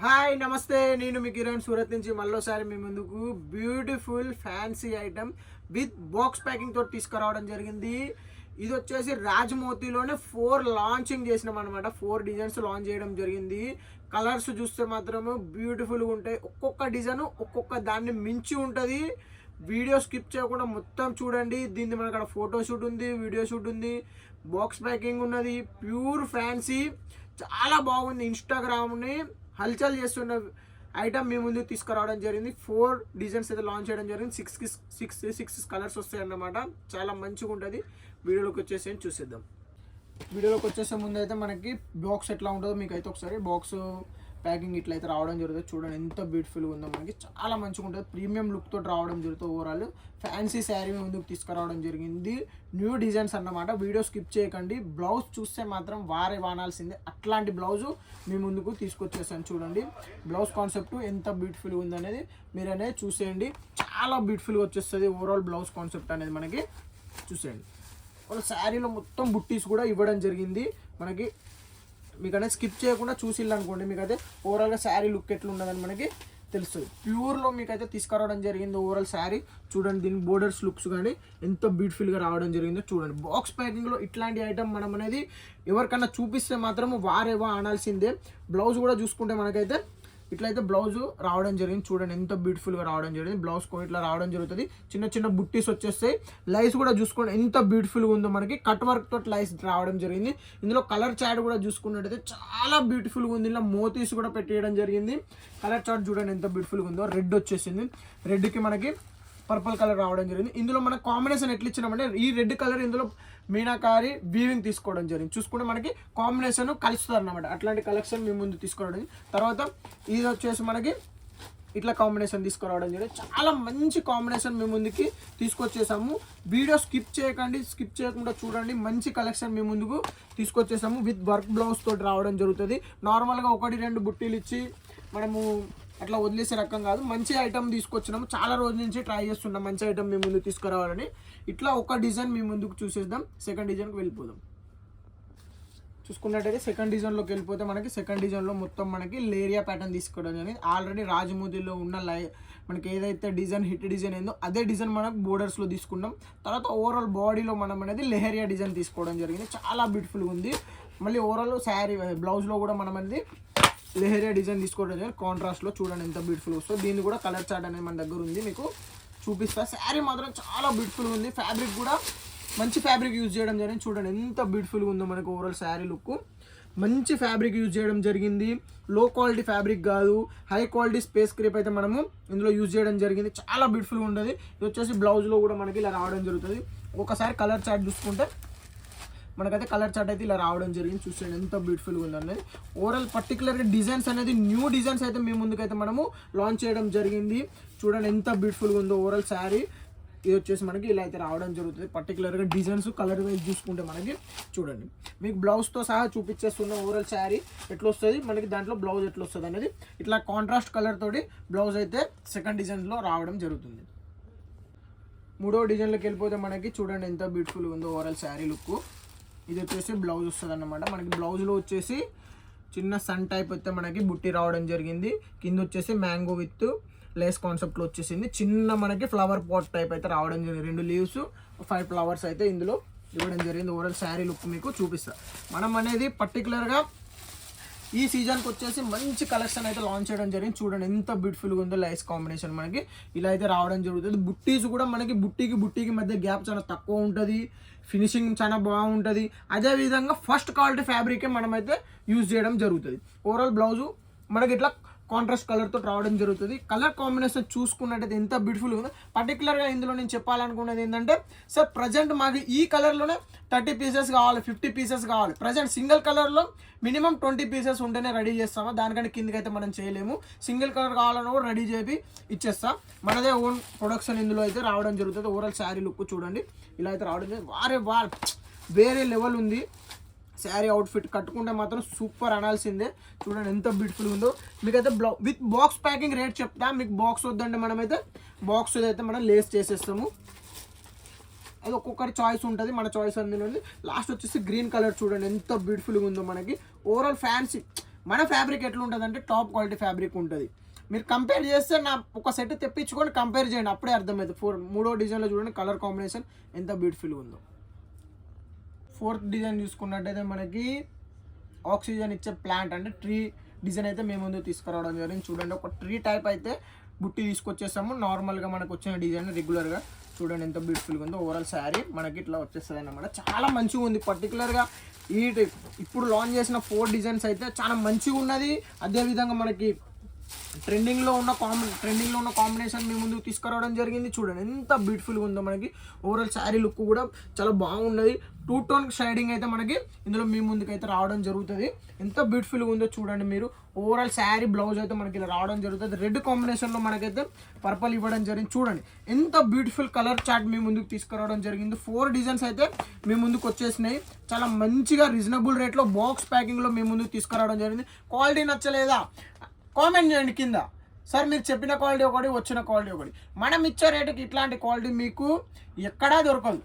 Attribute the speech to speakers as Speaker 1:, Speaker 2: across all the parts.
Speaker 1: Hi నమస్తే, నేను మీ కిరణ్ సూరత్ నుంచి మళ్ళీసారి మీ ముందుకు beautiful fancy item with box packing తోటి తీసుకురావడం జరిగింది. ఇది వచ్చేసి రాజమోతిలోనే 4 లాంచింగ్ చేసినాం అనమాట. 4 డిజైన్స్ లాంచ్ చేయడం జరిగింది. కలర్స్ చూస్తే మాత్రము బ్యూటిఫుల్గా ఉంటాయి. ఒక్కొక్క డిజైన్ ఒక్కొక్క దాన్ని మించి ఉంటుంది. వీడియో స్కిప్ చేయకుండా మొత్తం చూడండి. దీన్ని మనకు అక్కడ ఫోటో షూట్ ఉంది, వీడియో షూట్ ఉంది, బాక్స్ ప్యాకింగ్ ఉన్నది. ప్యూర్ ఫ్యాన్సీ చాలా బాగుంది. ఇన్స్టాగ్రామ్ని హల్చల్ చేస్తున్న ఐటమ్ మీ ముందుకు తీసుకురావడం జరిగింది. 4 డిజైన్స్ అయితే లాంచ్ చేయడం జరిగింది. 6 కలర్స్ వస్తాయి అన్నమాట. చాలా మంచిగా ఉంటుంది. వీడియోలోకి వచ్చేసి చూసేద్దాం. వీడియోలోకి వచ్చేసే ముందు అయితే మనకి బాక్స్ ఎట్లా ఉంటుందో మీకు అయితే ఒకసారి బాక్స్ ప్యాకింగ్ ఇట్లయితే రావడం జరుగుతుంది. చూడండి ఎంత బ్యూటిఫుల్గా ఉందో. మనకి చాలా మంచిగా ఉంటుంది. ప్రీమియం లుక్ తోటి రావడం జరుగుతుంది. ఓవరాల్ ఫ్యాన్సీ శారీ ముందుకు తీసుకురావడం జరిగింది. న్యూ డిజైన్స్ అన్నమాట. వీడియో స్కిప్ చేయకండి. బ్లౌజ్ చూస్తే మాత్రం వానాల్సిందే. అట్లాంటి బ్లౌజు మీ ముందుకు తీసుకొచ్చేసాను. చూడండి బ్లౌజ్ కాన్సెప్ట్ ఎంత బ్యూటిఫుల్గా ఉందనేది మీరు అనేది చూసేయండి. చాలా బ్యూటిఫుల్గా వచ్చేస్తుంది ఓవరాల్ బ్లౌజ్ కాన్సెప్ట్ అనేది మనకి చూసేయండి. వాళ్ళ శారీలో మొత్తం బుట్టీస్ కూడా ఇవ్వడం జరిగింది మనకి. మీకు అనేది స్కిప్ చేయకుండా చూసిల్లనుకోండి మీకు అయితే ఓవరాల్గా శారీ లుక్ ఎట్లా ఉన్నదని మనకి తెలుస్తుంది. ప్యూర్లో మీకు అయితే తీసుకురావడం జరిగింది. ఓవరాల్ శారీ చూడండి. దీని బోర్డర్స్ లుక్స్ కానీ ఎంత బ్యూటిఫుల్గా రావడం జరిగిందో చూడండి. బాక్స్ ప్యాకింగ్లో ఇట్లాంటి ఐటమ్ మనం అనేది ఎవరికన్నా చూపిస్తే మాత్రం వారేవా అనాల్సిందే. బ్లౌజ్ కూడా చూసుకుంటే మనకైతే ఇట్లయితే బ్లౌజ్ రావడం జరిగింది. చూడండి ఎంత బ్యూటిఫుల్గా రావడం జరిగింది. బ్లౌజ్ ఇట్లా రావడం జరుగుతుంది. చిన్న చిన్న బుట్టీస్ వచ్చేస్తాయి. లైస్ కూడా చూసుకోండి ఎంత బ్యూటిఫుల్గా ఉందో. మనకి కట్ వర్క్ తోటి లైస్ రావడం జరిగింది. ఇందులో కలర్ చార్ట్ కూడా చూసుకున్నట్టయితే చాలా బ్యూటిఫుల్గా ఉంది. ఇలా మోతీస్ కూడా పెట్టేయడం జరిగింది. కలర్ చార్ట్ చూడండి ఎంత బ్యూటిఫుల్గా ఉందో. రెడ్ వచ్చేసింది. రెడ్కి మనకి పర్పుల్ కలర్ రావడం జరిగింది. ఇందులో మనకు కాంబినేషన్ ఎట్లా ఇచ్చినామంటే ఈ రెడ్ కలర్ ఇందులో మీనాకారి వీవింగ్ తీసుకోవడం జరిగింది. చూసుకుంటే మనకి కాంబినేషన్ కలుస్తుంది అన్నమాట. అట్లాంటి కలెక్షన్ మీ ముందు తీసుకోవడం. తర్వాత ఇది వచ్చేసి మనకి ఇట్లా కాంబినేషన్ తీసుకురావడం జరిగింది. చాలా మంచి కాంబినేషన్ మీ ముందుకి తీసుకొచ్చేసాము. వీడియో స్కిప్ చేయకండి. స్కిప్ చేయకుండా చూడండి. మంచి కలెక్షన్ మీ ముందుకు తీసుకొచ్చేసాము. విత్ వర్క్ బ్లౌజ్ తోటి రావడం జరుగుతుంది. నార్మల్గా 1-2 బుట్టీలు ఇచ్చి మనము అట్లా వదిలేసే రకం కాదు. మంచి ఐటమ్ తీసుకొచ్చినాము. చాలా రోజుల నుంచి ట్రై చేస్తున్నాం మంచి ఐటమ్ మీ ముందుకు తీసుకురావాలని. ఇట్లా ఒక డిజైన్ మీ ముందుకు చూసేద్దాం. సెకండ్ డిజైన్కి వెళ్ళిపోదాం. చూసుకున్నట్టయితే సెకండ్ డిజైన్లోకి వెళ్ళిపోతే మనకి సెకండ్ డిజైన్లో మొత్తం మనకి లేరియా ప్యాటర్న్ తీసుకోవడం జరిగింది. ఆల్రెడీ రాజమోతిలో ఉన్న మనకి ఏదైతే డిజైన్ హిట్ డిజైన్ ఏందో అదే డిజైన్ మనకు బోర్డర్స్లో తీసుకున్నాం. తర్వాత ఓవరాల్ బాడీలో మనం అనేది లెహరియా డిజైన్ తీసుకోవడం జరిగింది. చాలా బ్యూటిఫుల్గా ఉంది. మళ్ళీ ఓవరాల్ శారీ బ్లౌజ్లో కూడా మనం అనేది లెహరియా డిజైన్ తీసుకోవడం జరిగింది. కాంట్రాస్ట్లో చూడండి ఎంత బ్యూటిఫుల్ వస్తుందో. దీన్ని కూడా కలర్ చార్ట్ అనేది మన దగ్గర ఉంది. మీకు చూపిస్తా. శారీ మాత్రం చాలా బ్యూటిఫుల్గా ఉంది. ఫ్యాబ్రిక్ కూడా మంచి ఫ్యాబ్రిక్ యూజ్ చేయడం జరిగింది. చూడండి ఎంత బ్యూటిఫుల్గా ఉందో మనకు ఓవరాల్ శారీ లుక్. మంచి ఫ్యాబ్రిక్ యూజ్ చేయడం జరిగింది. లో క్వాలిటీ ఫ్యాబ్రిక్ కాదు, హై క్వాలిటీ స్పేస్ క్రేప్ అయితే మనము ఇందులో యూజ్ చేయడం జరిగింది. చాలా బ్యూటిఫుల్గా ఉంటుంది. ఇది వచ్చేసి బ్లౌజ్లో కూడా మనకి ఇలా రావడం జరుగుతుంది. ఒకసారి కలర్ చార్ట్ చూసుకుంటే మనకైతే కలర్ చార్ట్ అయితే ఇలా రావడం జరిగింది. చూసేయండి ఎంత బ్యూటిఫుల్గా ఉంది అనేది. ఓవరాల్ పర్టికులర్గా డిజైన్స్ అనేది న్యూ డిజైన్స్ అయితే మీ ముందుకైతే మనము లాంచ్ చేయడం జరిగింది. చూడండి ఎంత బ్యూటిఫుల్గా ఉందో ఓవరాల్ శారీ. ఇది వచ్చేసి మనకి ఇలా అయితే రావడం జరుగుతుంది. పర్టికులర్గా డిజైన్స్ కలర్ వైజ్ చూసుకుంటే మనకి చూడండి మీకు బ్లౌజ్తో సహా చూపించేస్తున్న ఓవరాల్ శారీ ఎట్లా వస్తుంది, మనకి దాంట్లో బ్లౌజ్ ఎట్లా వస్తుంది అనేది ఇట్లా కాంట్రాస్ట్ కలర్ తోటి బ్లౌజ్ అయితే సెకండ్ డిజైన్లో రావడం జరుగుతుంది. మూడో డిజైన్లోకి వెళ్ళిపోతే మనకి చూడండి ఎంత బ్యూటిఫుల్గా ఉందో ఓవరాల్ శారీ లుక్. ఇది వచ్చేసి బ్లౌజ్ వస్తుంది అన్నమాట. మనకి బ్లౌజ్లో వచ్చేసి చిన్న సన్ టైప్ అయితే మనకి బుట్టి రావడం జరిగింది. కింద వచ్చేసి మ్యాంగో విత్ లేస్ కాన్సెప్ట్లో వచ్చేసింది. చిన్న మనకి ఫ్లవర్ పాట్ టైప్ అయితే రావడం జరిగింది. 2 లీవ్స్ 5 ఫ్లవర్స్ అయితే ఇందులో ఇవ్వడం జరిగింది. ఓవరాల్ శారీ లుక్ మీకు చూపిస్తా. మనం అనేది పర్టికులర్గా ఈ సీజన్కి వచ్చేసి మంచి కలెక్షన్ అయితే లాంచ్ చేయడం జరిగింది. చూడండి ఎంత బ్యూటిఫుల్గా ఉందో. లైస్ కాంబినేషన్ మనకి ఇలా అయితే రావడం జరుగుతుంది. బుట్టీస్ కూడా మనకి బుట్టీకి మధ్య గ్యాప్ చాలా తక్కువ ఉంటుంది. ఫినిషింగ్ చాలా బాగుంటుంది. అదేవిధంగా ఫస్ట్ క్వాలిటీ ఫ్యాబ్రికే మనమైతే యూజ్ చేయడం జరుగుతుంది. ఓవరాల్ బ్లౌజు మనకి ఇట్లా కాంట్రాస్ట్ కలర్తో రావడం జరుగుతుంది. కలర్ కాంబినేషన్ చూసుకున్నట్టయితే ఎంత బ్యూటిఫుల్గా ఉందో. పర్టికులర్గా ఇందులో నేను చెప్పాలనుకున్నది ఏంటంటే సార్ ప్రజెంట్ మాకు ఈ కలర్లోనే 30 పీసెస్ కావాలి, 50 పీసెస్ కావాలి. ప్రజెంట్ సింగిల్ కలర్లో మినిమం 20 పీసెస్ ఉంటేనే రెడీ చేస్తాము. దానికంటే కిందకైతే మనం చేయలేము. సింగిల్ కలర్ కావాలన్నా కూడా రెడీ చేసి ఇచ్చేస్తాం. మనదే ఓన్ ప్రొడక్షన్ ఇందులో అయితే రావడం జరుగుతుంది. ఓవరాల్ శారీ లుక్ చూడండి ఇలా అయితే రావడం జరుగుతుంది. వేరే లెవెల్ ఉంది. శారీ అవుట్ఫిట్ కట్టుకుంటే మాత్రం సూపర్ అనాల్సిందే. చూడండి ఎంత బ్యూటిఫుల్గా ఉందో. మీకైతే విత్ బాక్స్ ప్యాకింగ్ రేట్ చెప్తా. మీకు బాక్స్ వద్దంటే మనమైతే బాక్స్ అయితే మనం లేస్ చేసేస్తాము. అది ఒక్కొక్కరి చాయిస్ ఉంటుంది. మన చాయిస్ అందులో ఉంది. లాస్ట్ వచ్చేసి గ్రీన్ కలర్ చూడండి ఎంత బ్యూటిఫుల్గా ఉందో. మనకి ఓవరాల్ ఫ్యాన్సీ మన ఫ్యాబ్రిక్ ఎట్లా ఉంటుంది అంటే టాప్ క్వాలిటీ ఫ్యాబ్రిక్ ఉంటుంది. మీరు కంపేర్ చేస్తే నా ఒక సెట్ తెప్పించుకొని కంపేర్ చేయండి, అప్పుడే అర్థమవుతుంది. మూడో డిజైన్లో చూడండి కలర్ కాంబినేషన్ ఎంత బ్యూటిఫుల్గా ఉందో. ఫోర్త్ డిజైన్ చూసుకున్నట్టయితే మనకి ఆక్సిజన్ ఇచ్చే ప్లాంట్ అంటే ట్రీ డిజైన్ అయితే మేము ముందు తీసుకురావడం జరిగింది. చూడండి ఒక ట్రీ టైప్ అయితే బుట్టి తీసుకొచ్చేసాము. నార్మల్గా మనకు వచ్చిన డిజైన్ రెగ్యులర్గా చూడండి ఎంత బ్యూటిఫుల్గా ఉందో. ఓవరాల్ శారీ మనకి ఇట్లా వచ్చేస్తుంది అన్నమాట. చాలా మంచిగా ఉంది. పర్టికులర్గా ఇప్పుడు లాంచ్ చేసిన 4 డిజైన్స్ అయితే చాలా మంచిగా ఉన్నది. అదేవిధంగా మనకి ట్రెండింగ్లో ఉన్న కాంబినేషన్ మీ ముందుకు తీసుకురావడం జరిగింది. చూడండి ఎంత బ్యూటిఫుల్గా ఉందో. మనకి ఓవరాల్ శారీ లుక్ కూడా చాలా బాగున్నది. 2 టోన్ షైడింగ్ అయితే మనకి ఇందులో మీ ముందుకు అయితే రావడం జరుగుతుంది. ఎంత బ్యూటిఫుల్గా ఉందో చూడండి మీరు. ఓవరాల్ శారీ బ్లౌజ్ అయితే మనకి ఇలా రావడం జరుగుతుంది. రెడ్ కాంబినేషన్లో మనకైతే పర్పల్ ఇవ్వడం జరిగింది. చూడండి ఎంత బ్యూటిఫుల్ కలర్ చార్ట్ మీ ముందుకు తీసుకురావడం జరిగింది. 4 డిజైన్స్ అయితే మీ ముందుకు వచ్చేసినాయి. చాలా మంచిగా రీజనబుల్ రేట్లో బాక్స్ ప్యాకింగ్లో మీ ముందుకు తీసుకురావడం జరిగింది. క్వాలిటీ నచ్చలేదా కామెంట్ చేయండి కింద. సార్ మీరు చెప్పిన క్వాలిటీ ఒకటి, వచ్చిన క్వాలిటీ ఒకటి. మనం ఇచ్చే రేటుకి ఇట్లాంటి క్వాలిటీ మీకు ఎక్కడా దొరకదు.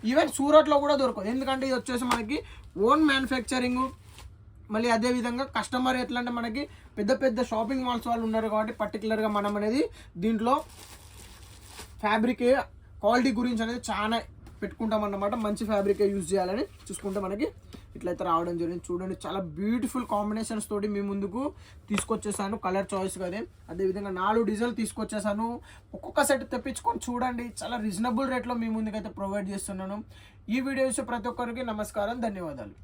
Speaker 1: ఈవెన్ సూరత్లో కూడా దొరకదు. ఎందుకంటే ఇది వచ్చేసి మనకి ఓన్ మ్యానుఫ్యాక్చరింగ్. మళ్ళీ అదేవిధంగా కస్టమర్ ఎట్లా అంటే మనకి పెద్ద పెద్ద షాపింగ్ మాల్స్ వాళ్ళు ఉన్నారు కాబట్టి పర్టికులర్గా మనం అనేది దీంట్లో ఫ్యాబ్రిక్ క్వాలిటీ గురించి అనేది చాలా పెట్టుకుంటాం అన్నమాట. మంచి ఫ్యాబ్రికే యూజ్ చేయాలని చూసుకుంటే మనకి ఇట్లయితే రావడం జరిగింది. చూడండి చాలా బ్యూటిఫుల్ కాంబినేషన్స్ తోటి మీ ముందుకు తీసుకొచ్చేసాను. కలర్ చాయిస్ కదే అదేవిధంగా 4 డిజైన్లు తీసుకొచ్చేసాను. ఒక్కొక్క సెట్ తెప్పించుకొని చూడండి. చాలా రీజనబుల్ రేట్లో మీ ముందుకైతే ప్రొవైడ్ చేస్తున్నాను. ఈ వీడియో చూసే ప్రతి ఒక్కరికి నమస్కారం, ధన్యవాదాలు.